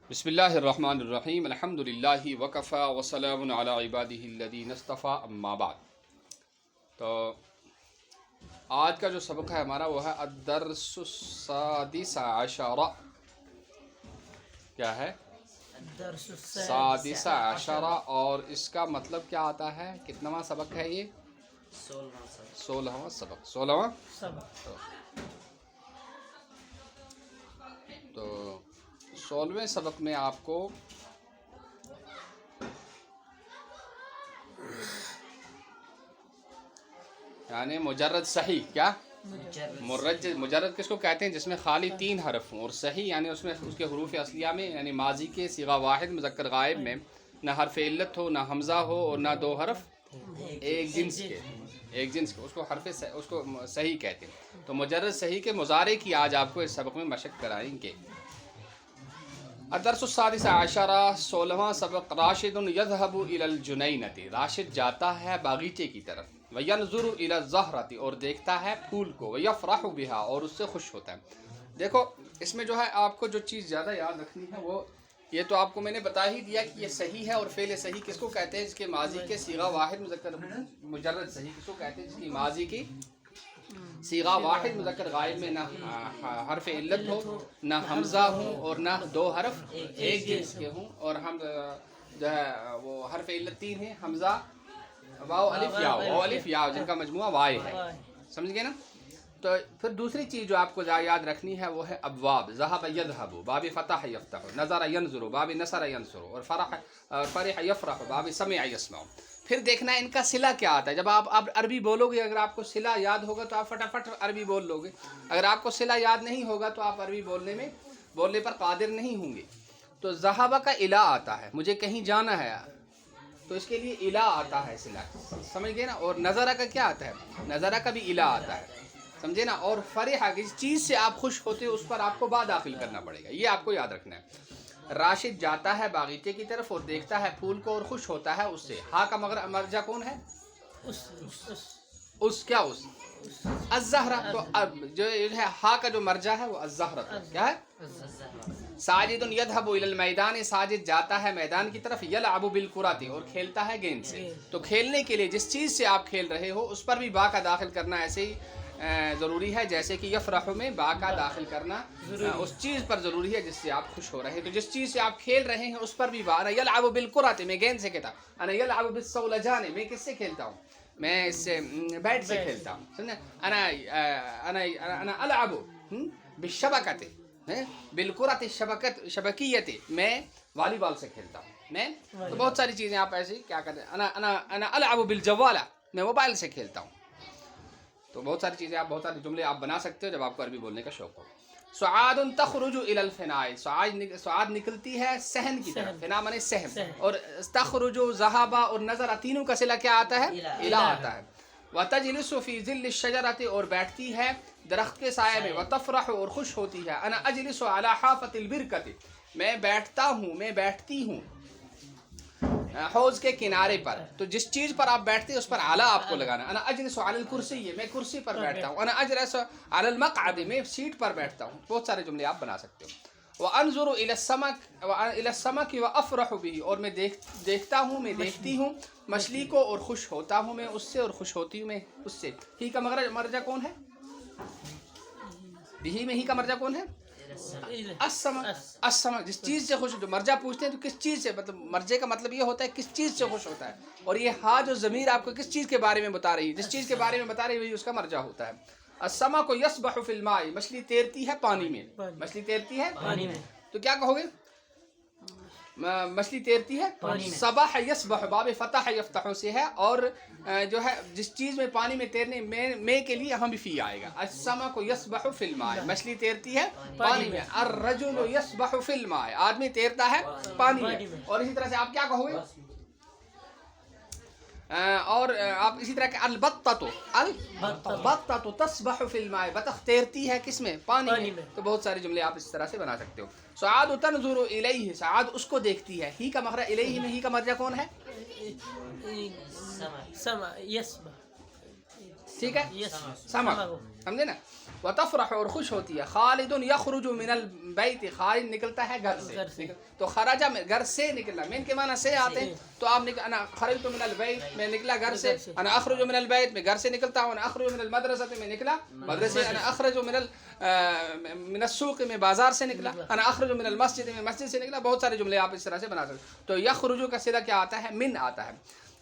بسم اللہ الرحمن الرحیم الحمد للہ وکفا وسلام علی عبادہ الذین اصطفیٰ اما بعد۔ تو آج کا جو سبق ہے ہمارا وہ ہے الدرس السادس عشر۔ کیا ہے؟ سادس عشر، اور اس کا مطلب کیا آتا ہے؟ کتناواں سبق ہے یہ؟ 16واں سبق۔ 16واں تو 16ویں سبق میں آپ کو یعنی مجرد صحیح، کیا مجرد کس کو کہتے ہیں؟ جس میں خالی 3 حرف ہوں، اور صحیح یعنی اس میں اس کے حروف اصلیہ میں یعنی ماضی کے صیغہ واحد مذکر غائب میں نہ حرف علت ہو، نہ حمزہ ہو، اور نہ 2 حرف ایک جنس کے اس کو حرف اس کو صحیح کہتے ہیں۔ تو مجرد صحیح کے مضارع کی آج آپ کو اس سبق میں مشق کرائیں گے۔ الدرس السادس عشر، 16واں سبق۔ راشد یذهب الی الجنینۃ، راشد جاتا ہے باغیچے کی طرف۔ وینظر الی الزہرۃ، اور دیکھتا ہے پھول کو۔ ویفرح بها، اور اس سے خوش ہوتا ہے۔ دیکھو اس میں جو ہے آپ کو جو چیز زیادہ یاد رکھنی ہے وہ یہ تو آپ کو میں نے بتا ہی دیا کہ یہ صحیح ہے، اور فعل صحیح کس کو کہتے ہیں؟ جس کے ماضی کے صیغہ واحد مذکر مجرد صحیح کس کو کہتے ہیں؟ جس کی ماضی کی صیغہ واحد مذکر غائب میں نہ حرف علت ہو، نہ حمزہ ہوں، اور نہ 2 حرف ایک جنس کے ہوں، اور ہم جو ہے وہ حرف علت 3 ہیں، حمزہ، واو الف یا، واو الف یا جن کا مجموعہ وائے ہے۔ سمجھ گئے نا؟ تو پھر دوسری چیز جو آپ کو یاد رکھنی ہے وہ ہے ابواب۔ ذهب یذهب، باب فتح یفتح، نظر ینظر، باب نصر ینصر، اور فرح یفرح، باب سمع یسمع۔ پھر دیکھنا ان کا صلہ کیا آتا ہے۔ جب آپ عربی بولو گے، اگر آپ کو صلہ یاد ہوگا تو آپ فٹافٹ عربی بول لو گے، اگر آپ کو صلہ یاد نہیں ہوگا تو آپ عربی بولنے پر قادر نہیں ہوں گے۔ تو ذہب کا الہ آتا ہے، مجھے کہیں جانا ہے، تو اس کے لیے الہ آتا ہے صلہ، سمجھ گئے نا؟ اور نظرہ کا کیا آتا ہے؟ نظرہ کا بھی الہ آتا ہے، سمجھے نا؟ اور فرح، جس چیز سے آپ خوش ہوتے ہو اس پر آپ کو با داخل کرنا پڑے گا، یہ آپ کو یاد رکھنا ہے۔ راشد جاتا ہے باغیچے کی طرف اور دیکھتا ہے پھول کو اور خوش ہوتا ہے اس سے۔ ہا کا مرجع کون ہے؟ اس کیا اس الزہرہ، تو اب جو ہے ہا کا جو مرجع ہے وہ الزہرہ، کیا ہے؟ ساجد یذهب الی المیدان، ساجد جاتا ہے میدان کی طرف۔ یلعب بالکرۃ، اور کھیلتا ہے گیند سے۔ تو کھیلنے کے لیے جس چیز سے آپ کھیل رہے ہو اس پر بھی با کا داخل کرنا ایسے ہی ضروری ہے جیسے کہ یفرح میں با کا داخل کرنا اس چیز پر ضروری ہے جس سے آپ خوش ہو رہے ہیں۔ تو جس چیز سے آپ کھیل رہے ہیں اس پر بھی با۔ انا یلعب بالکرۃ، میں گیند سے کھیلتا ہوں۔ انا یلعب بالصولجان، میں کس سے کھیلتا ہوں؟ میں اس سے بیٹ سے کھیلتا ہوں۔ سمجھے؟ انا العب بالشبکۃ، بالکرۃ شبکیۃ، میں والی بال سے کھیلتا ہوں۔ میں تو بہت ساری چیزیں آپ ایسے ہی کیا کرتے ہیں، انا العب بالجوالہ، میں موبائل سے کھیلتا ہوں۔ تو بہت ساری چیزیں بہت سارے جملے آپ بنا سکتے ہو جب آپ کو عربی بولنے کا شوق ہو۔ سعاد تخرج الی الفناء، سعاد نکلتی ہے صحن کی طرف، فنا مانے صحن، اور تخرج، ذهب اور نظر، تینوں کا صلہ کیا آتا ہے؟ الی آتا ہے۔ وتجلس فی ظل الشجرۃ، اور بیٹھتی ہے درخت کے سائے میں۔ وتفرح، اور خوش ہوتی ہے۔ انا اجلس علی حافۃ البرکۃ، میں بیٹھتی ہوں حوض کے کنارے پر۔ تو جس چیز پر آپ بیٹھتے ہیں اس پر اعلیٰ آپ کو لگانا۔ انا اجلس علی الکرسی، میں کرسی پر بیٹھتا ہوں۔ انا اجلس علی المقعد، میں سیٹ پر بیٹھتا ہوں۔ بہت سارے جملے آپ بنا سکتے ہو۔ وانظر الی السمک وافرح به، اور میں دیکھتا ہوں، میں دیکھتی ہوں مچھلی کو اور خوش ہوتا ہوں میں اس سے، اور خوش ہوتی ہوں میں اس سے۔ ہی کا مرجع کون ہے؟ بھی میں ہی کا مرجع کون ہے؟ السمع، جس چیز سے خوش، جو مرجع پوچھتے ہیں تو کس چیز سے، مطلب مرجع کا مطلب یہ ہوتا ہے کس چیز سے خوش ہوتا ہے، اور یہ ہا جو ضمیر آپ کو کس چیز کے بارے میں بتا رہی ہے، جس چیز کے بارے میں بتا رہی ہے وہی اس کا مرجع ہوتا ہے۔ السمع کو یسبح فی الماء، مچھلی تیرتی ہے پانی میں، مچھلی تیرتی ہے پانی میں، تو کیا کہو گے؟ مچھلی تیرتی ہے سبح یسبح، باب فتح یفتح سے ہے، اور جو ہے جس چیز میں پانی میں تیرنے میں کے لیے ہم بھی فی آئے گا۔ السمع کو یسبح فی الماء، مچھلی تیرتی ہے پانی میں۔ الرجل یسبح فی الماء، آدمی تیرتا ہے پانی میں۔ اور اسی طرح سے آپ کیا کہو گے؟ اور آپ اسی طرح کہ البتۃ تسبح فی الماء، بطخ تیرتی ہے کس میں؟ پانی میں۔ تو بہت سارے جملے آپ اس طرح سے بنا سکتے ہو۔ سعاد تنظر الیہ، سعاد اس کو دیکھتی ہے۔ ہی کا مخرج الیہ میں ہی کا مرجع کون ہے؟ ٹھیک ہے سمک سمجھے نا وتفرح اور خوش ہوتی ہے خالد یخرج من البیت خالد نکلتا ہے گھر سے تو خرج گھر سے نکلنا من کے معنی سے آتے ہیں تو آپ انا خرجت من البیت میں نکلا گھر سے انا اخرج من البیت میں گھر سے نکلتا ہوں انا اخرج من المدرسہ میں نکلا مدرسے انا اخرج من السوق میں بازار سے نکلا انا اخرج من المسجد میں مسجد سے نکلا بہت سارے جملے آپ اس طرح سے بنا سکتے تو یخرج کا صلہ کیا آتا ہے من آتا ہے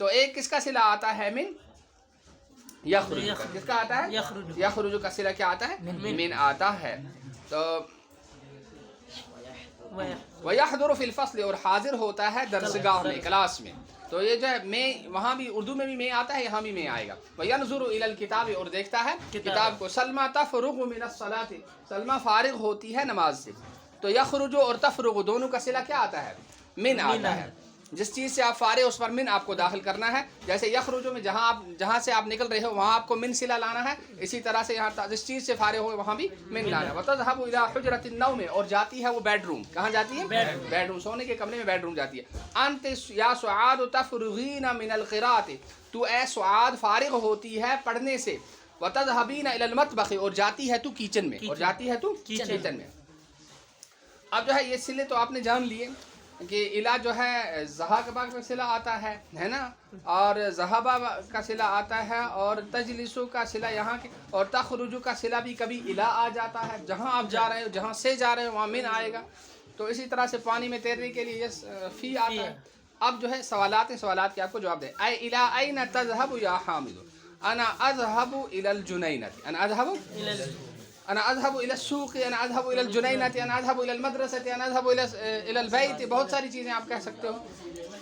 تو ایک کس کا صلہ آتا ہے من یخرج کس کا آتا ہے یخرج کا صلہ کیا آتا ہے من آتا ہے تو وَيَحْضُرُ فِي الْفَصْلِ اور حاضر ہوتا ہے درسگاہ میں کلاس میں تو یہ جو ہے میں وہاں بھی اردو میں بھی میں آتا ہے یہاں بھی میں آئے گا وَيَنْظُرُ إِلَى الْكِتَابِ اور دیکھتا ہے کتاب کو سلمہ تفرغ من الصلاة سلمہ فارغ ہوتی ہے نماز سے تو یخرج اور تفرغ دونوں کا صلہ کیا آتا ہے من آتا ہے جس چیز سے آپ فارغ اس پر من آپ کو داخل کرنا ہے جیسے یخرجو میں جہاں سے آپ نکل رہے ہو وہاں آپ کو من صلہ لانا ہے اسی طرح سے یہاں جس چیز سے فارغ ہو وہاں بھی من لانا ہے وتذهب الى حجرۃ النوم اور جاتی ہے وہ بیڈ روم کہاں جاتی ہے بیڈ روم سونے کے کمرے میں بیڈ روم جاتی ہے انت یا سعاد تفرغین من القراءۃ تو اے سعاد فارغ ہوتی ہے پڑھنے سے وتذهبین الى المطبخ اور جاتی ہے تو کچن میں اور جاتی ہے تو کچن میں اب جو ہے یہ صلے تو آپ نے جان لیے کہ الا جو ہے ذہاب کا صلہ آتا ہے نا اور ذہابہ کا صلہ آتا ہے اور تجلسو کا صلہ یہاں کے اور تخرجو کا صلہ بھی کبھی الا آ جاتا ہے جہاں آپ جا رہے ہو جہاں سے جا رہے ہو وہاں من آئے گا تو اسی طرح سے پانی میں تیرنے کے لیے فی آتا ہے اب جو ہے سوالات کے آپ کو جواب دیں اے الا این تذهب یا حامد انا اذهب الى الجنینۃ انا اذهب الى السوق انا اذهب الى الجنینۃ انا اذهب الى المدرسۃ انا اذهب الى البیت بہت ساری چیزیں آپ کہہ سکتے ہو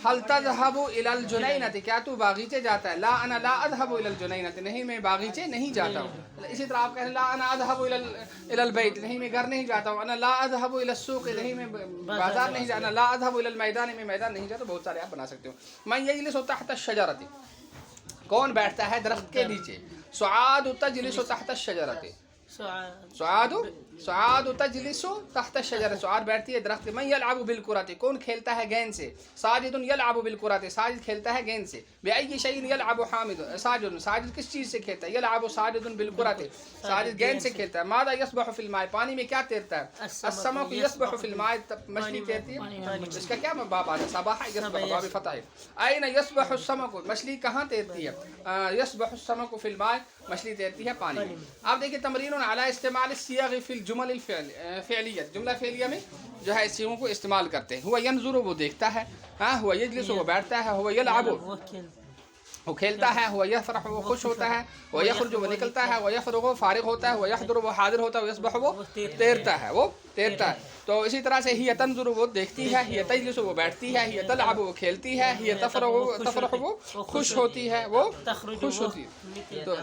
هل تذهب الى الجنینۃ کیا تو باغیچے جاتا ہے لا انا لا اذهب الى الجنینۃ نہیں میں باغیچے نہیں جاتا ہوں اسی طرح آپ کہیں لا انا اذهب الى البیت نہیں میں گھر نہیں جاتا ہوں انا لا اذهب الى السوق نہیں میں بازار نہیں جانا لا اذهب الى المیدان میں میدان نہیں جاتا بہت سارے آپ بنا سکتے ہو من یجلس تحت الشجرۃ کون بیٹھتا ہے درخت کے نیچے سعاد تجلس تحت الشجرۃ سعاد تجلس تحت الشجرۃ سعاد بیٹھتی ہے درخت من یلعب بالکرۃ کون کھیلتا ہے گیند سے ساجد یلعب بالکرۃ ساجد کھیلتا ہے گیند سے بأي شيء یلعب حامد ساجد کس چیز سے کھیلتا ہے یلعب ساجد بالکرۃ ساجد گیند سے کھیلتا ہے ماذا يسبح في الماء پانی میں کیا تیرتا ہے السمك يسبح في الماء مچھلی تیرتی ہے اس کا کیا باب آتا ہے سباح يسبح باب فتح اين يسبح السمك مچھلی کہاں تیرتی ہے يسبح السمك في الماء مچھلی تیرتی ہے پانی میں آپ دیکھیں تمرین علی استعمال الصيغ في الجمل الفعلیہ جملہ فعلیہ میں جو ہے صيغوں کو استعمال کرتے ہیں ہوا ينظر وہ دیکھتا ہے ہوا يجلس وہ بیٹھتا ہے ہوا يلعب وہ کھیلتا ہے ہوا یفرح وہ خوش ہوتا ہے وہ یخرج وہ نکلتا ہے وہ یفرغ وہ فارغ ہوتا ہے وہ یحضر وہ حاضر ہوتا ہے وہ یسبح وہ تیرتا ہے تو اسی طرح سے ہی تنظر وہ دیکھتی ہے ہی تجلس وہ بیٹھتی ہے ہی تلعب وہ کھیلتی ہے ہی تفرح وہ خوش ہوتی ہے وہ خوش ہوتی ہے تو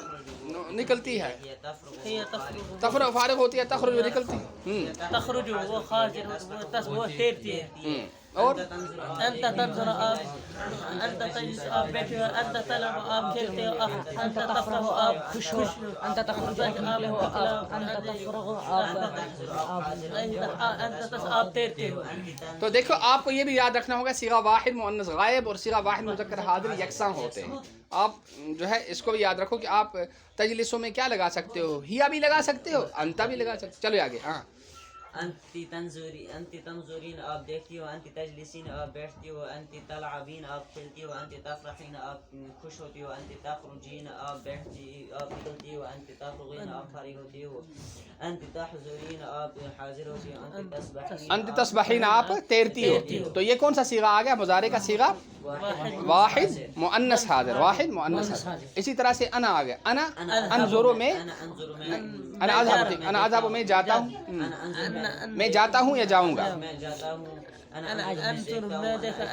نکلتی ہے تفرح فارغ ہوتی ہے تخرج وہ نکلتی تخرج وہ خارج وہ تیرتی ہے اور انت تنظر انت تجلس آپ بیٹھے ہو انت تلعب آپ کھیلتے ہو انت تفرح آپ خوش ہو انت تخرج انت تفرغ انت آپ تیرتے ہو تو دیکھو آپ کو یہ بھی یاد رکھنا ہوگا صیغہ واحد مؤنث غائب اور صیغہ واحد مذکر حاضر یکساں ہوتے ہیں آپ جو ہے اس کو بھی یاد رکھو کہ آپ تجلسوں میں کیا لگا سکتے ہو ہیا بھی لگا سکتے ہو انتا بھی لگا سکتے چلو آگے ہاں انتی تنظرین آپ دیکھتی ہو انتی تجلسین آپ بیٹھتی ہو انتی تلعبین آپ کھیلتی ہو انتی تفرحین آپ خوش ہوتی ہو انتی تخرجین آپ نکلتی ہو انتی تفرغین آپ فارغ ہوتی ہو انتی تحضرین آپ حاضر ہوتی ہو انت تصبحین آپ تیرتی ہو تو یہ کون سا صیغہ آ گیا مضارع کا صیغہ واحد مؤنث حاضر واحد مؤنث حاضر اسی طرح سے انا آ گیا انا انظر میں انا اذهب میں جاتا ہوں میں جاتا ہوں یا جاؤں گا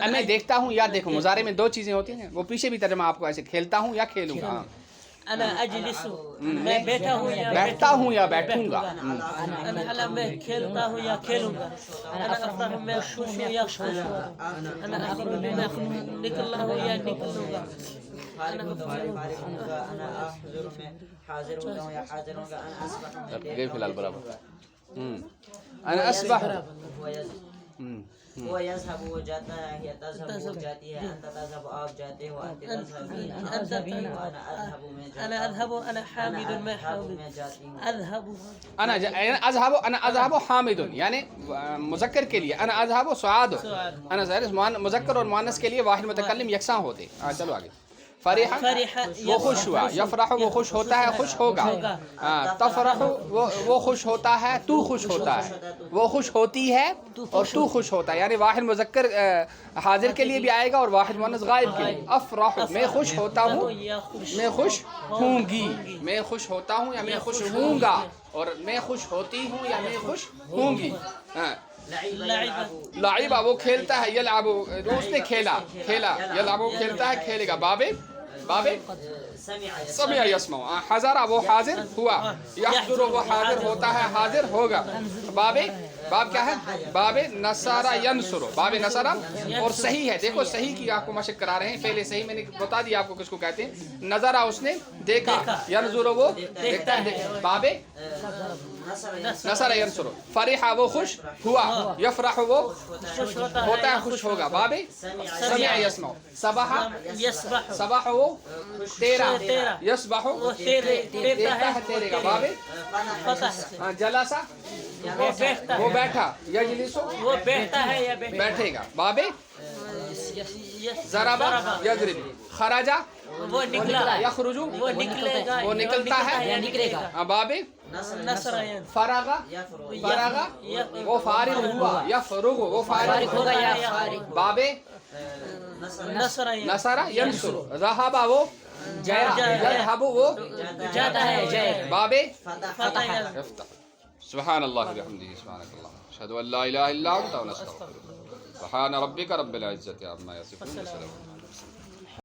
میں دیکھتا ہوں یا دیکھوں مضارع میں دو چیزیں ہوتی ہیں وہ پیچھے بھی ترجمہ آپ کو ایسے کھیلتا ہوں یا کھیلوں گا انا اجلس میں بیٹھا ہوں یا بیٹھوں گا انا میں کھیلتا ہوں یا کھیلوں گا انا افرح میں خوش ہوں یا خوش انا اخرج میں نکل رہا ہوں یا نکلوں گا انا فارغ ہوں گا انا احضر میں حاضر ہوتا ہوں یا حاضر ہوں گا انا اسبح فی الحال برابر انا اسبح وہ یذهب وہ جاتا ہے، یا تذهب وہ جاتی ہے، انت تذهب آپ جاتے ہو، انت تذهبین آپ جاتی ہو، انا اذهب میں جاتا أنا أذهب أنا حامد ما اذهب حامد میں جاتی ہوں، أذهب انا اذهب حامد یعنی مذکر کے لیے انا اذهب سعاد، انا ظاہر مذکر اور مؤنث کے لیے واحد متکلم یکساں ہوتے. چلو آگے. فرح وہ خوش ہوا، یفرح وہ خوش ہوتا ہے، خوش ہوگا. تفرح وہ خوش ہوتا ہے، تو خوش ہوتا ہے. وہ خوش ہوتی ہے اور تو خوش ہوتا ہے، یعنی واحد مذکر حاضر کے لیے بھی آئے گا اور واحد مؤنث غائب کے لیے. افرح میں خوش ہوتا ہوں، میں خوش ہوں گی، میں خوش ہوتا ہوں یا میں خوش ہوں گا، اور میں خوش ہوتی ہوں یا میں خوش ہوں گی. لعبہ وہ کھیلتا ہے، یلعب اس نے کھیلا، یلعب وہ کھیلتا ہے، کھیلے گا. بابے سمع یسمع. حضر وہ حاضر ہوا، یحضر وہ حاضر ہوتا ہے، حاضر ہوگا. باب کیا ہے؟ باب نصارہ ینصر، باب نصارہ. اور صحیح ہے، دیکھو صحیح کی آپ کو مشق کرا رہے ہیں. پہلے صحیح میں نے بتا دیا آپ کو کس کو کہتے ہیں. نظرہ اس نے دیکھا، ینظر وہ دیکھتا ہے. باب نصر ینصر. فرح وہ خوش ہوا، یفرح وہ ہوتا ہے، خوش ہوگا. باب سمع یسمع. سبح وہ تیرا، یسبح دیکھتا ہے، تیرے کا. باب جلسہ وہ بیٹھا، یجلس وہ بیٹھتا ہے یا بیٹھے گا. باب ضرب یضرب. خرج وہ نکلا، یخرج وہ نکلے گا، وہ نکلتا ہے یا نکلے گا. باب نصر فرغ وہ فارغ ہوا، یفرغ وہ فارغ ہوگا یا فارغ. باب نصر ینصر. ذهب وہ گیا، یذهب وہ جاتا ہے جائے. باب فتح افتح. سبحان اللہ وبحمدہ، سبحانک اللہم اشہد ان لا الہ الا انت نستغفرک. سبحان ربک رب العزة عما یصفون.